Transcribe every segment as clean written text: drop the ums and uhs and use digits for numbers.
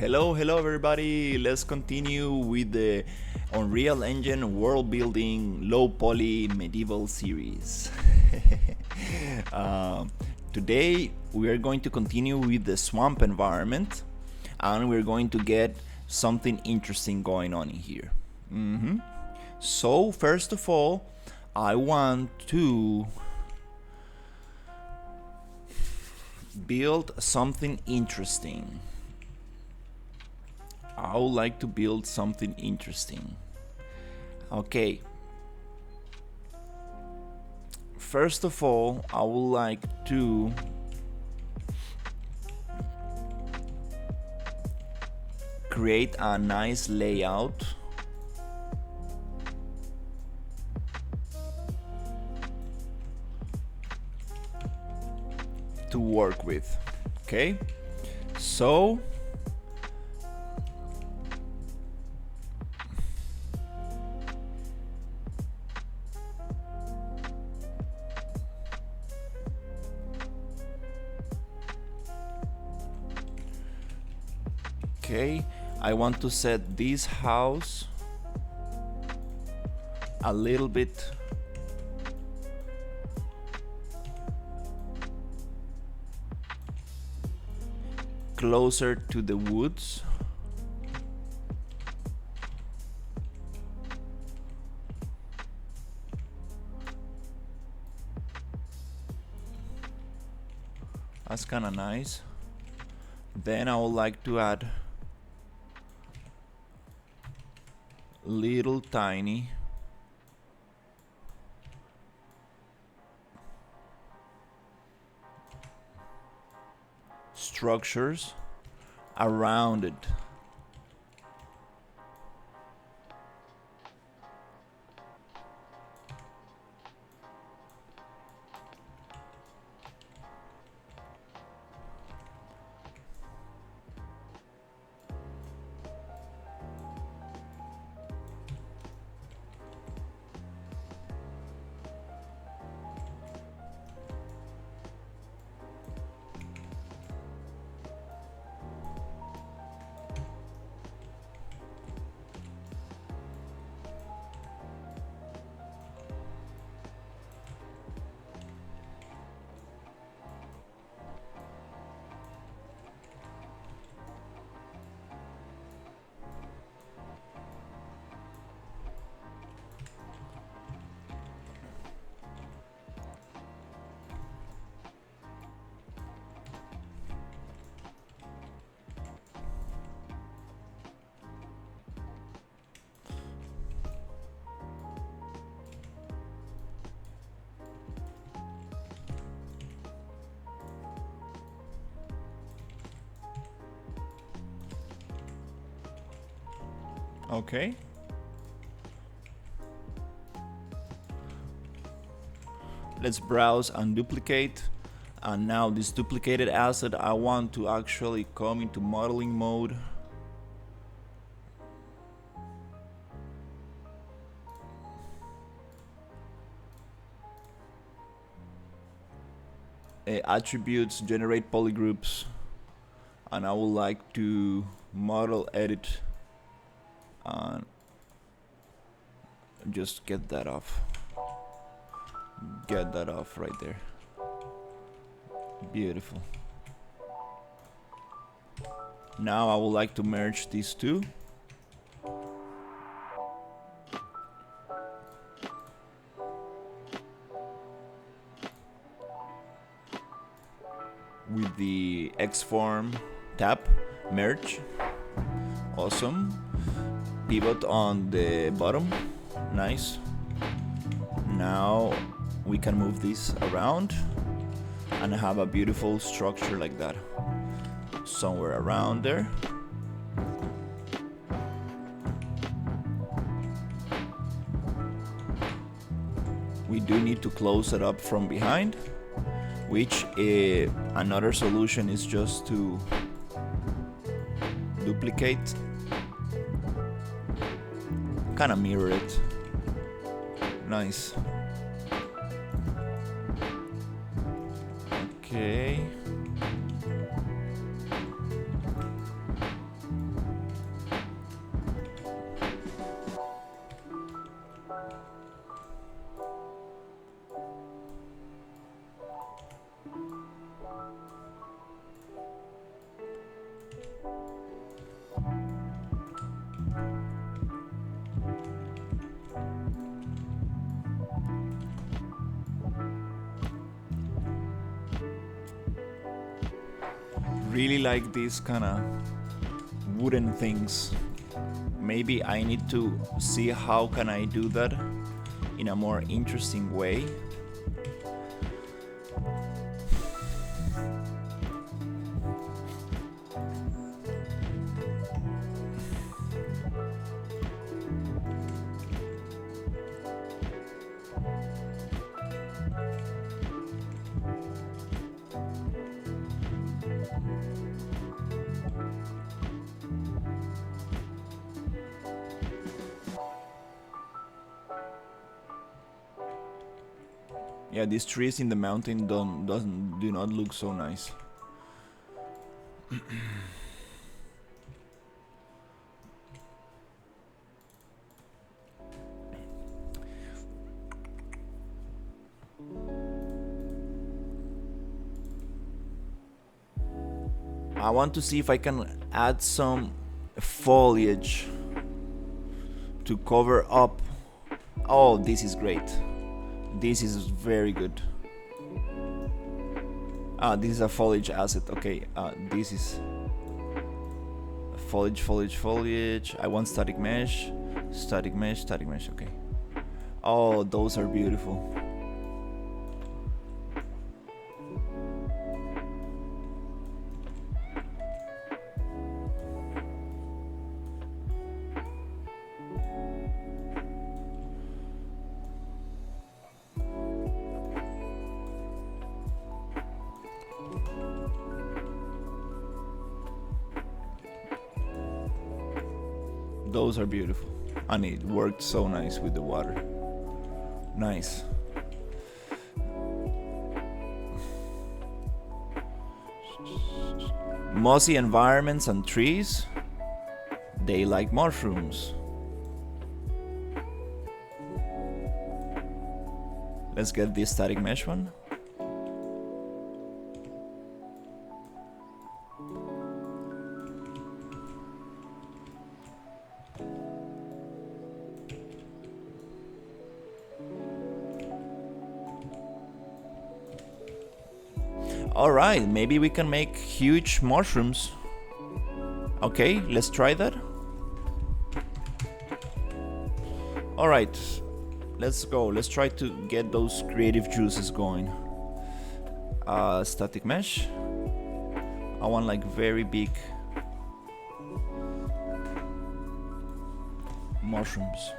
Hello everybody. Let's continue with the Unreal Engine world building low poly medieval series. uh, Today we are going to continue with the swamp environment, and we're going to get something interesting going on in here. So first of all, I want to build something interesting. I would like to build something interesting. Okay. First of all, I would like to create a nice layout to work with. Okay. So I want to set this house a little bit closer to the woods. That's kind of nice. Then I would like to add little tiny structures around it. Okay. Let's browse and duplicate. And now this duplicated asset, I want to actually come into modeling mode. Attributes, generate polygroups, and I would like to model edit and just get that off right there. Beautiful. Now I would like to merge these two. With the X-form tab, merge. Awesome. Pivot on the bottom. Nice. Now we can move this around and have a beautiful structure like that somewhere around there. We do need to close it up from behind, which another solution is just to duplicate, kind of mirror it. Nice. Okay. Really like these kind of wooden things. Maybe I need to see how can I do that in a more interesting way. Yeah, these trees in the mountain do not look so nice. I want to see if I can add some foliage to cover up. Oh, this is great. This is very good. This is a foliage asset. Okay, this is foliage. I want static mesh. Okay. Oh, those are beautiful. Those are beautiful. And it worked so nice with the water. Nice. Mossy environments and trees, they like mushrooms. Let's get this static mesh one. Alright, maybe we can make huge mushrooms. Okay, let's try that. Alright, let's go. Let's try to get those creative juices going. Static mesh. I want like very big mushrooms.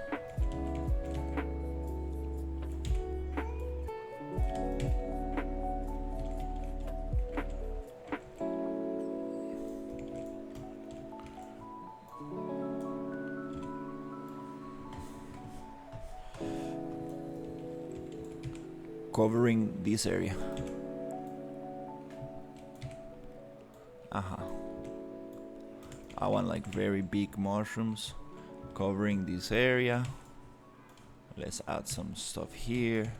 Covering this area. I want like very big mushrooms covering this area. Let's add some stuff here.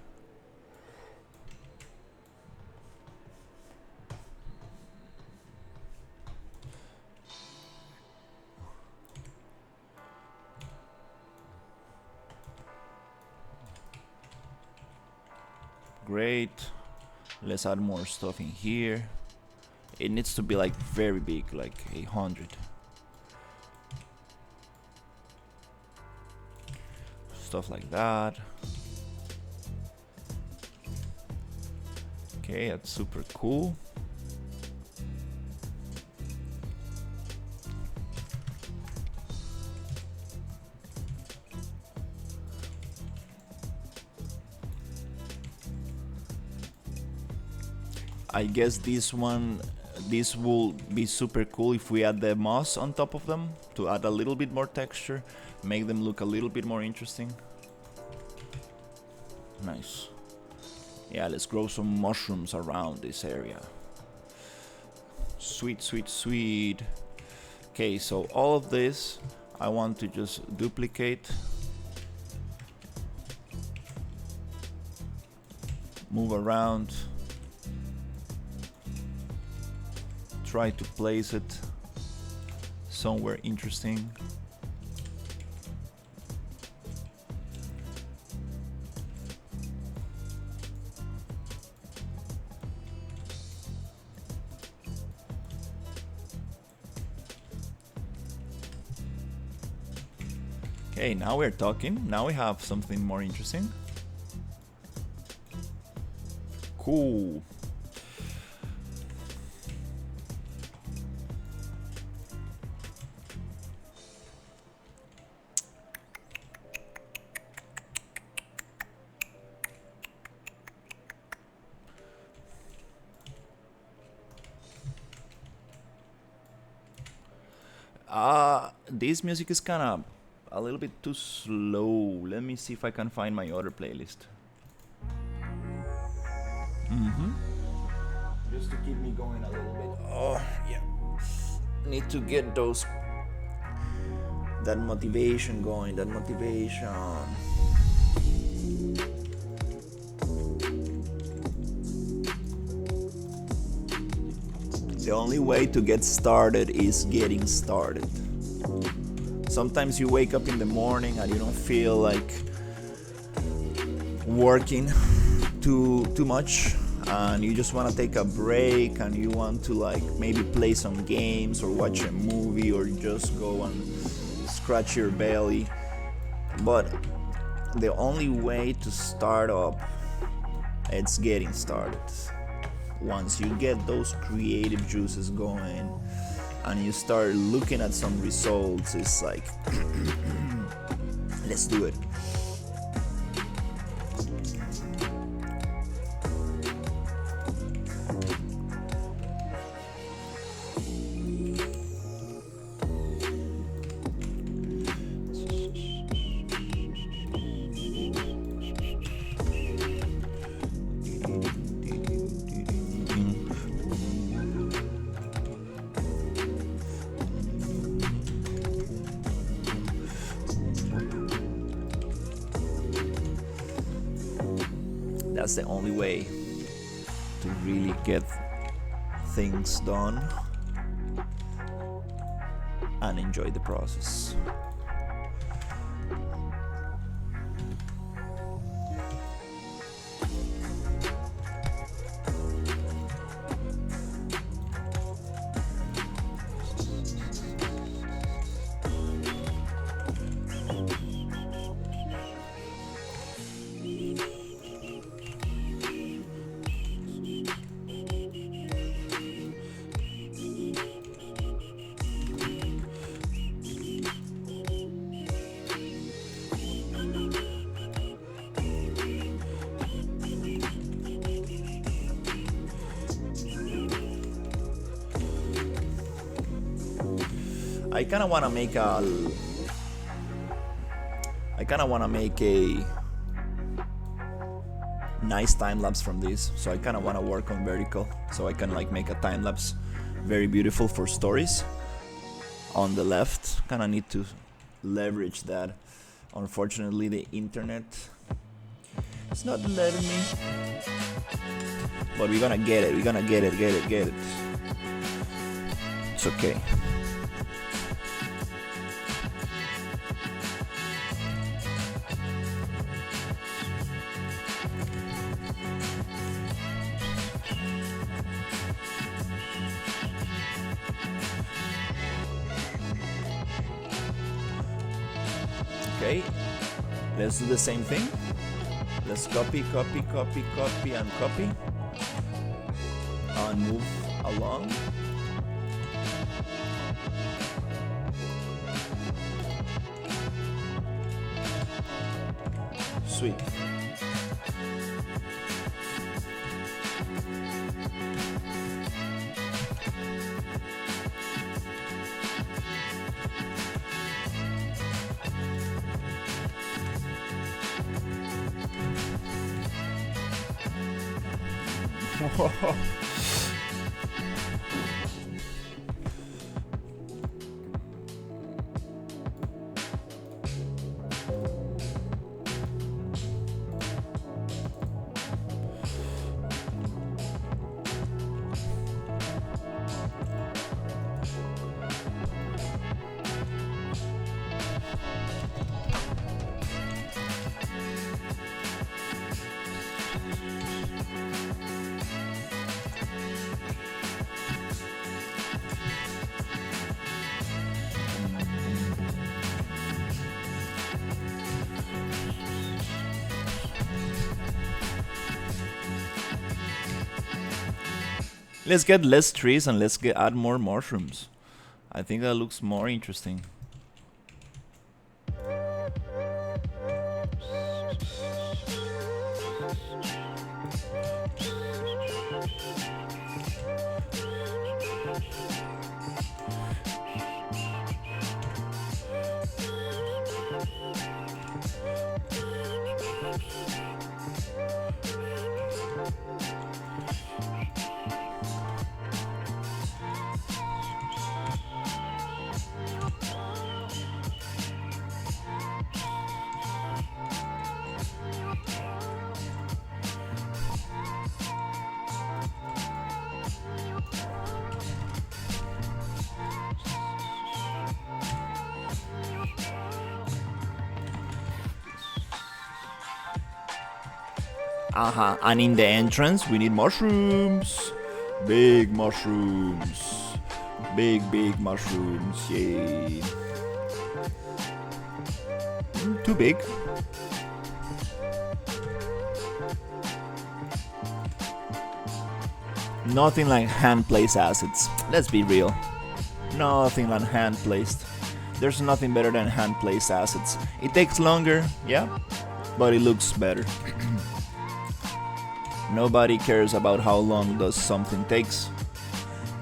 Great. Let's add more stuff in here. It needs to be like very big, like 100. Stuff like that. Okay, that's super cool. I guess this will be super cool if we add the moss on top of them to add a little bit more texture, make them look a little bit more interesting. Nice. Yeah, let's grow some mushrooms around this area. Sweet, sweet, sweet. Okay, so all of this I want to just duplicate. Move around. Try to place it somewhere interesting. Okay, now we're talking. Now we have something more interesting. Cool. This music is kind of a little bit too slow. Let me see if I can find my other playlist. Just to keep me going a little bit. Oh, yeah. Need to get that motivation going, that motivation. The only way to get started is getting started. Sometimes you wake up in the morning and you don't feel like working too much, and you just want to take a break, and you want to like maybe play some games or watch a movie or just go and scratch your belly. But the only way to start up, it's getting started. Once you get those creative juices going and you start looking at some results, it's like let's do it. That's the only way to really get things done and enjoy the process. I kind of want to make a nice time lapse from this, so I kind of want to work on vertical, so I can like make a time lapse very beautiful for stories on the left. Kind of need to leverage that. Unfortunately, the internet is not letting me, but we're gonna get it. Get it. It's okay. Okay, let's do the same thing. Let's copy, and copy. And move along. Sweet. Let's get less trees and add more mushrooms. I think that looks more interesting. And in the entrance, we need mushrooms. Big mushrooms. Big mushrooms. Yay. Too big. Nothing like hand-placed assets. Let's be real. Nothing like hand-placed. There's nothing better than hand-placed assets. It takes longer, yeah, but it looks better. Nobody cares about how long does something takes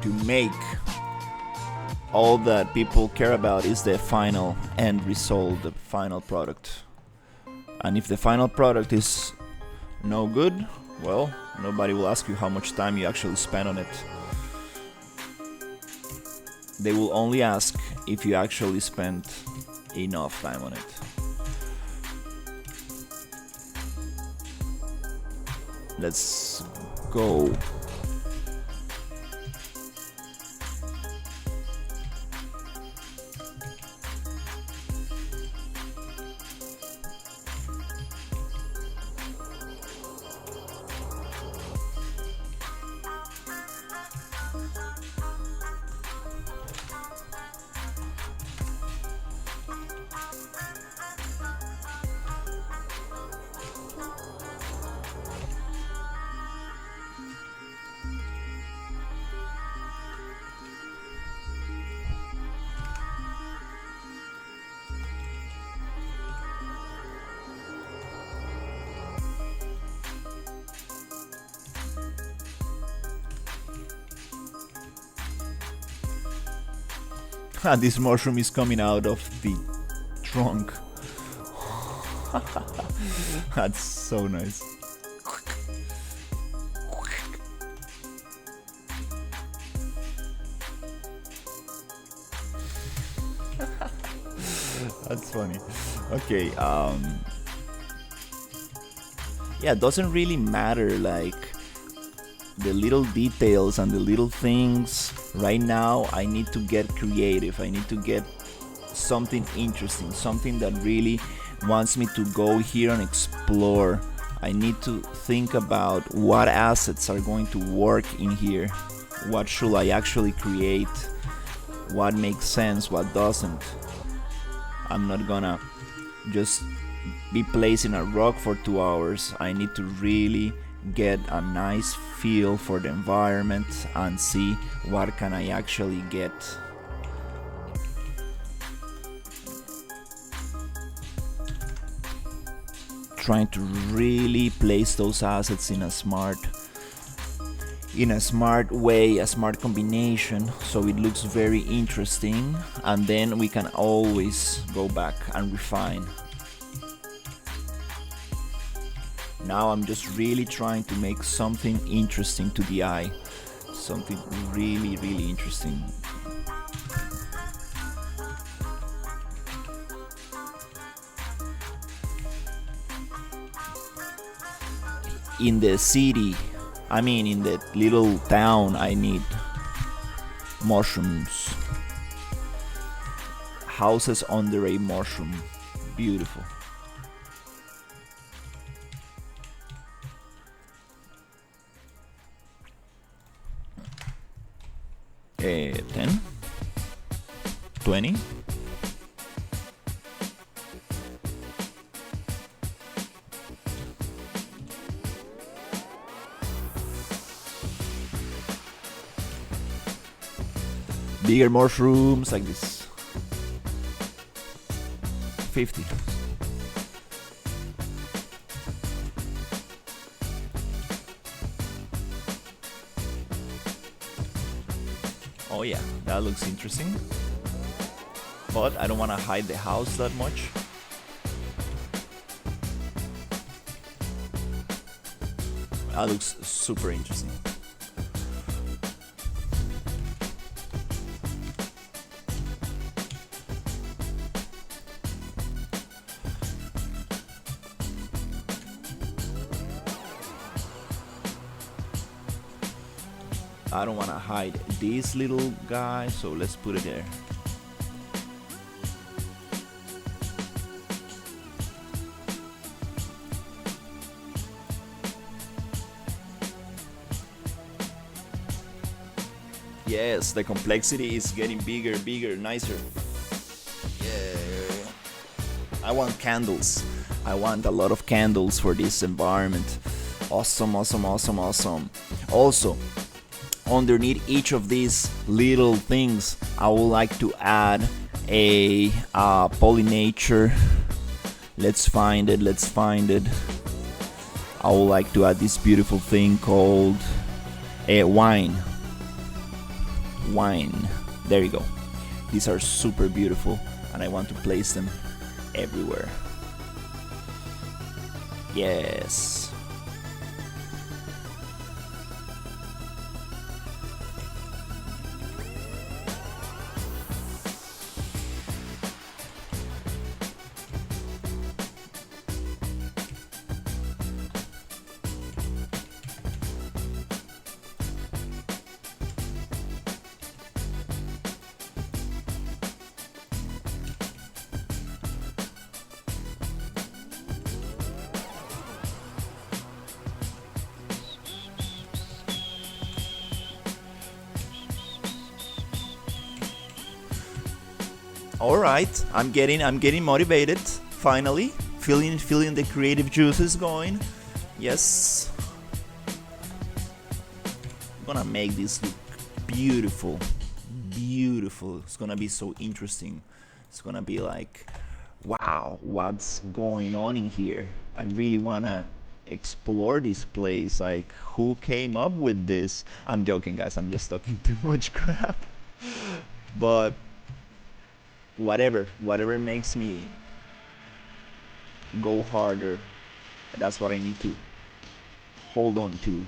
to make. All that people care about is the final end result, the final product. And if the final product is no good, well, nobody will ask you how much time you actually spent on it. They will only ask if you actually spent enough time on it. Let's go. This mushroom is coming out of the trunk. That's so nice. That's funny. Okay, yeah, it doesn't really matter like the little details and the little things. Right now I need to get creative. I need to get something interesting, something that really wants me to go here and explore. I need to think about what assets are going to work in here. What should I actually create? What makes sense, what doesn't. I'm not gonna just be placing a rock for 2 hours. I need to really get a nice feel for the environment and see what can I actually get. Trying to really place those assets in a smart way, a smart combination, so it looks very interesting, and then we can always go back and refine. Now I'm just really trying to make something interesting to the eye. Something really, really interesting. In the city, in the little town, I need mushrooms. Houses under a mushroom. Beautiful. 10, 20. Bigger mushrooms like this. 50. Oh yeah, that looks interesting. But I don't want to hide the house that much. That looks super interesting. I don't want to hide this little guy, so let's put it there. Yes, the complexity is getting bigger, bigger, nicer. Yeah. I want candles. I want a lot of candles for this environment. Awesome, awesome, awesome, awesome. Also, underneath each of these little things, I would like to add a pollinator. Let's find it, let's find it. I would like to add this beautiful thing called a wine. Wine. There you go. These are super beautiful and I want to place them everywhere. Yes. All right, I'm getting motivated. Finally, feeling the creative juices going. Yes, I'm gonna make this look beautiful, beautiful. It's gonna be so interesting. It's gonna be like, wow, what's going on in here? I really wanna explore this place. Like, who came up with this? I'm joking, guys. I'm just talking too much crap. But whatever makes me go harder, that's what I need to hold on to.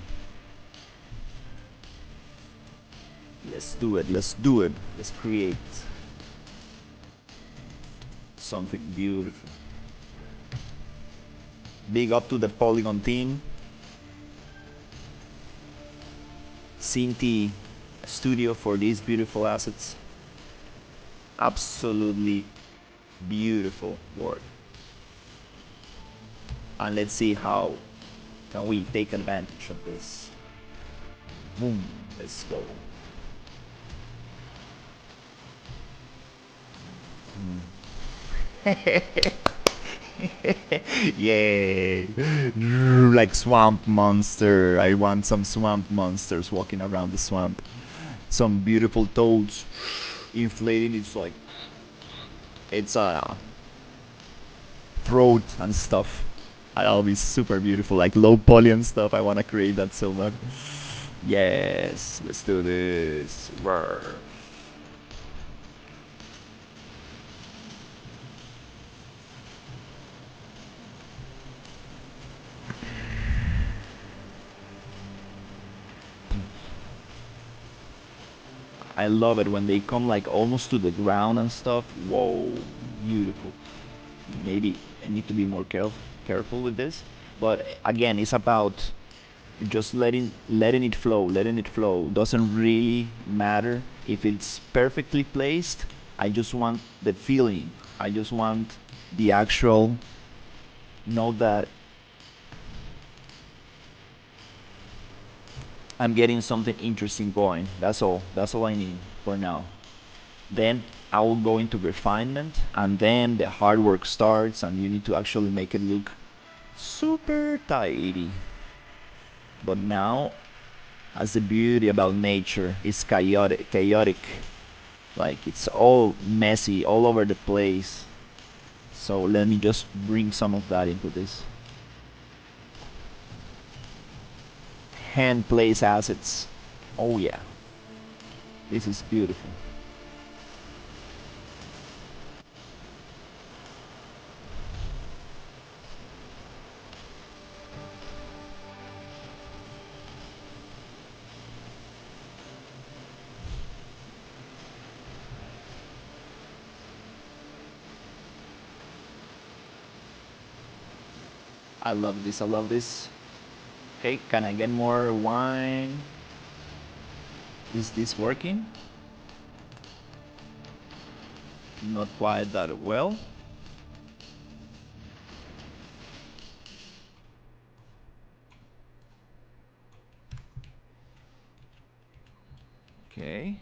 Let's do it, let's do it, let's create something beautiful. Big up to the Polygon team, Cinti Studio, for these beautiful assets. Absolutely beautiful work. And let's see how can we take advantage of this. Boom, let's go. Yay! Like swamp monster. I want some swamp monsters walking around the swamp. Some beautiful toads inflating its like its throat and stuff. That'll be super beautiful, like low poly and stuff. I want to create that so much. Yes, let's do this. Roar. I love it when they come like almost to the ground and stuff. Whoa, beautiful. Maybe I need to be more careful with this. But again, it's about just letting it flow, letting it flow. Doesn't really matter if it's perfectly placed. I just want the feeling. I just want the actual know that I'm getting something interesting going. That's all I need for now. Then I will go into refinement and then the hard work starts and you need to actually make it look super tidy. But now, as the beauty about nature is chaotic. Like it's all messy all over the place. So let me just bring some of that into this. Hand place assets. Oh yeah, this is beautiful. I love this, I love this. Hey, can I get more wine? Is this working? Not quite that well. Okay.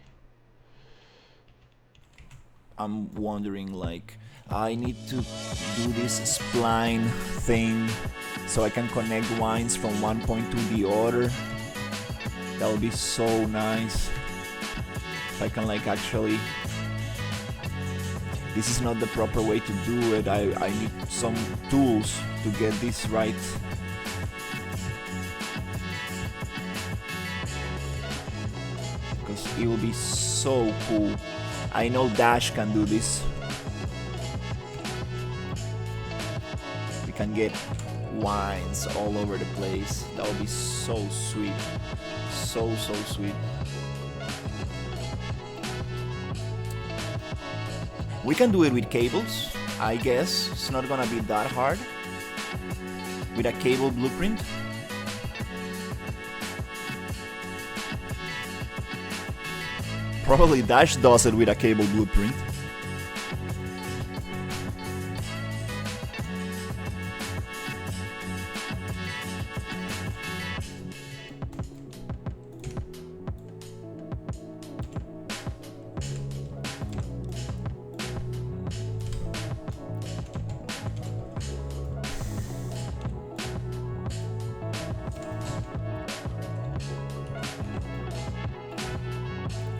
I'm wondering, like, I need to do this spline thing so I can connect wines from one point to the other. That would be so nice if I can, like, actually. This is not the proper way to do it. I need some tools to get this right. Because it will be so cool. I know Dash can do this. We can get wines all over the place. That would be so sweet. So sweet. We can do it with cables, I guess. It's not gonna be that hard. With a cable blueprint. Probably Dash does it with a cable blueprint.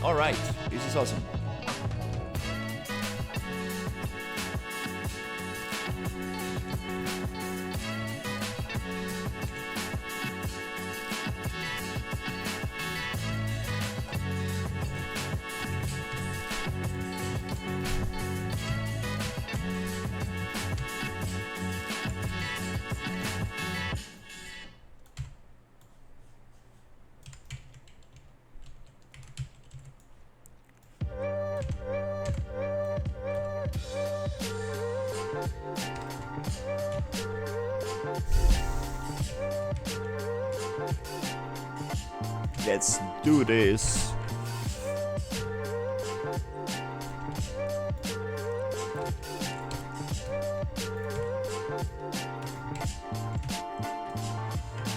Alright, this is awesome. Let's do this.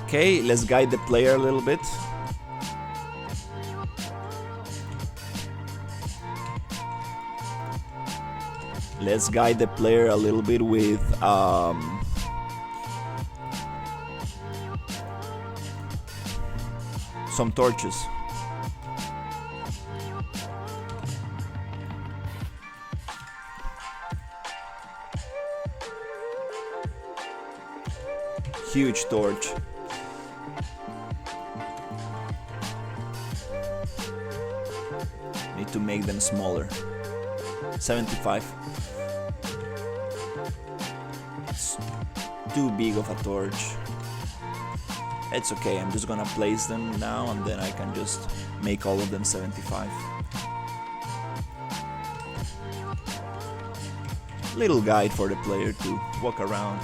Okay, let's guide the player a little bit. Let's guide the player a little bit with some torches. Huge torch. Need to make them smaller. 75. It's too big of a torch. It's okay, I'm just gonna place them now and then I can just make all of them 75. Little guide for the player to walk around.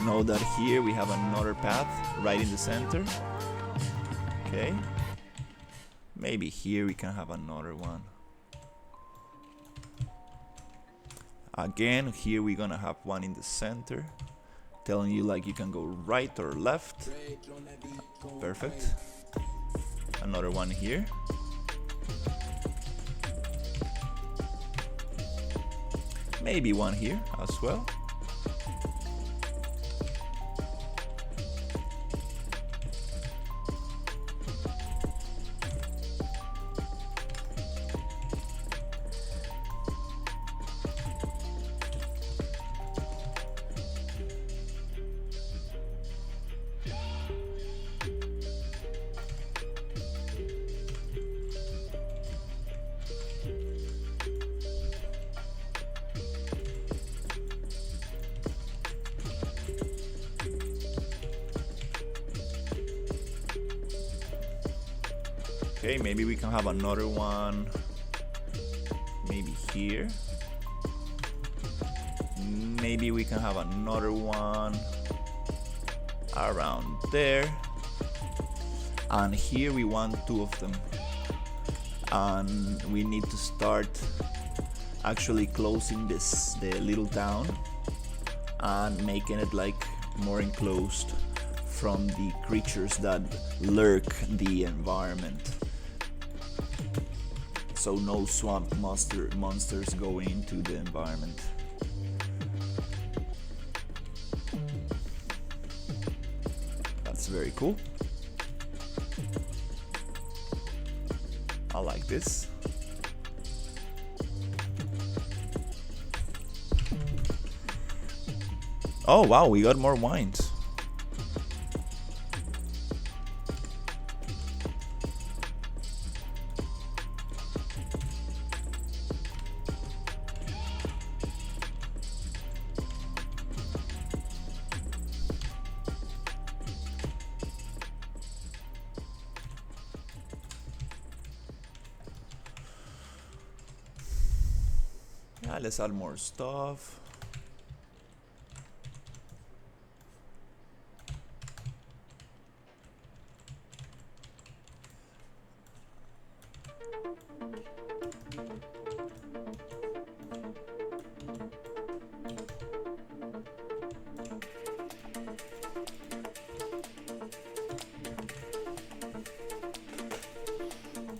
Know that here we have another path right in the center. Okay. Maybe here we can have another one. Again, here we're gonna have one in the center. Telling you like you can go right or left. Perfect. Another one here. Maybe one here as well. Okay, maybe we can have another one. Maybe here. Maybe we can have another one around there. And here we want two of them. And we need to start actually closing the little town and making it like more enclosed from the creatures that lurk the environment. So no swamp monsters go into the environment. That's very cool. I like this. Oh wow, we got more wines. Yeah, let's add more stuff.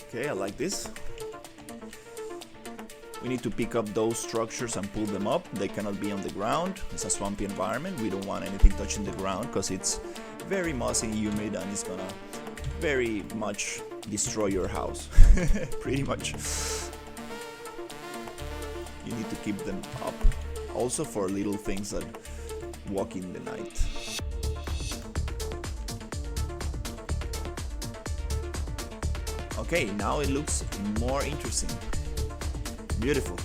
Okay, I like this. We need to pick up those structures and pull them up. They cannot be on the ground. It's a swampy environment. We don't want anything touching the ground because it's very mossy and humid and it's gonna very much destroy your house. Pretty much. You need to keep them up. Also for little things that walk in the night. Okay, now it looks more interesting. Beautiful.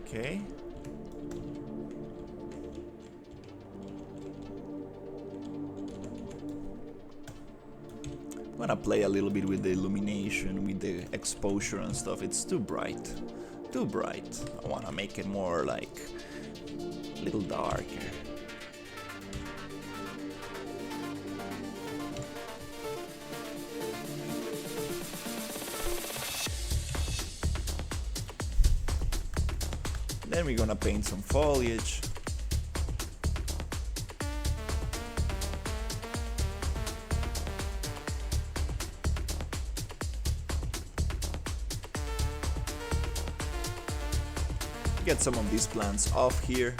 Okay. I'm gonna play a little bit with the illumination, with the exposure and stuff. It's too bright. Too bright. I wanna make it more like a little darker. Then we're gonna paint some foliage. Get some of these plants off here.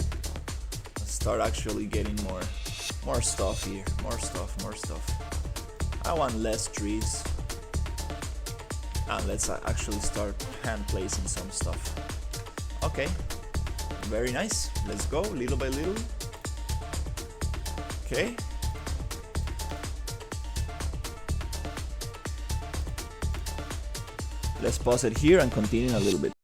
Start actually getting more stuff here. More stuff. I want less trees. And let's actually start hand placing some stuff. Okay. Very nice. Let's go little by little. Okay. Let's pause it here and continue in a little bit.